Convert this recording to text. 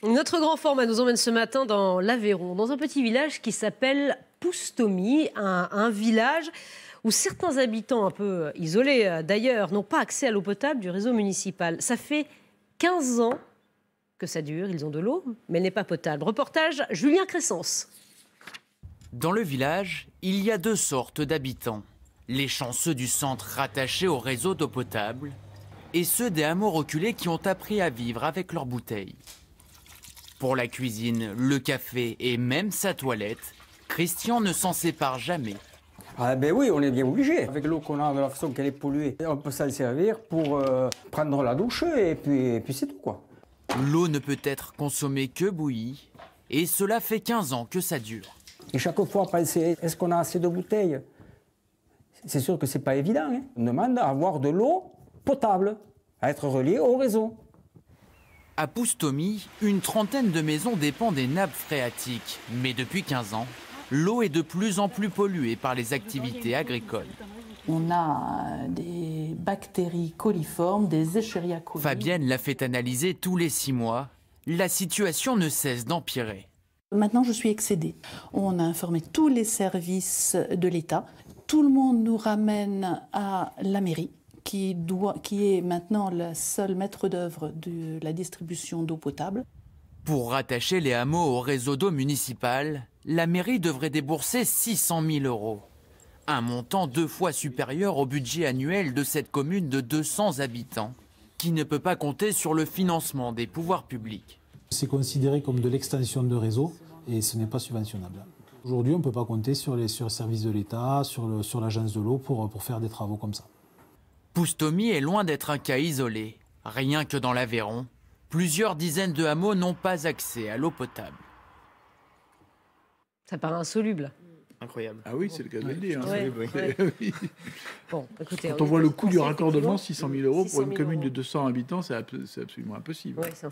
Notre grand format nous emmène ce matin dans l'Aveyron, dans un petit village qui s'appelle Poustomy, un village où certains habitants un peu isolés d'ailleurs n'ont pas accès à l'eau potable du réseau municipal. Ça fait 15 ans que ça dure, ils ont de l'eau, mais elle n'est pas potable. Reportage Julien Crescence. Dans le village, il y a deux sortes d'habitants. Les chanceux du centre rattachés au réseau d'eau potable et ceux des hameaux reculés qui ont appris à vivre avec leurs bouteilles. Pour la cuisine, le café et même sa toilette, Christian ne s'en sépare jamais. Ah ben oui, on est bien obligé. Avec l'eau qu'on a, de la façon qu'elle est polluée, on peut s'en servir pour prendre la douche et puis c'est tout quoi. L'eau ne peut être consommée que bouillie et cela fait 15 ans que ça dure. Et chaque fois, penser, est-ce qu'on a assez de bouteilles? C'est sûr que c'est pas évident. Hein. On demande à avoir de l'eau potable, à être reliée au réseau. À Poustomy, une trentaine de maisons dépendent des nappes phréatiques. Mais depuis 15 ans, l'eau est de plus en plus polluée par les activités agricoles. On a des bactéries coliformes, des Escherichia coli. Fabienne l'a fait analyser tous les 6 mois. La situation ne cesse d'empirer. Maintenant, je suis excédée. On a informé tous les services de l'État. Tout le monde nous ramène à la mairie, qui est maintenant le seul maître d'œuvre de la distribution d'eau potable. Pour rattacher les hameaux au réseau d'eau municipal, la mairie devrait débourser 600 000 €. Un montant 2 fois supérieur au budget annuel de cette commune de 200 habitants, qui ne peut pas compter sur le financement des pouvoirs publics. C'est considéré comme de l'extension de réseau et ce n'est pas subventionnable. Aujourd'hui, on ne peut pas compter sur les services de l'État, sur l'agence de l'eau pour faire des travaux comme ça. Poustomy est loin d'être un cas isolé. Rien que dans l'Aveyron, plusieurs dizaines de hameaux n'ont pas accès à l'eau potable. Ça paraît insoluble. Incroyable. Ah oui, c'est le cas de le dire. Hein. Ouais, Oui. Bon, écoutez, Quand on voit le coût du raccordement, 600 000 € pour 600 une 000 commune €. de 200 habitants, c'est absolument impossible. Ouais, c'est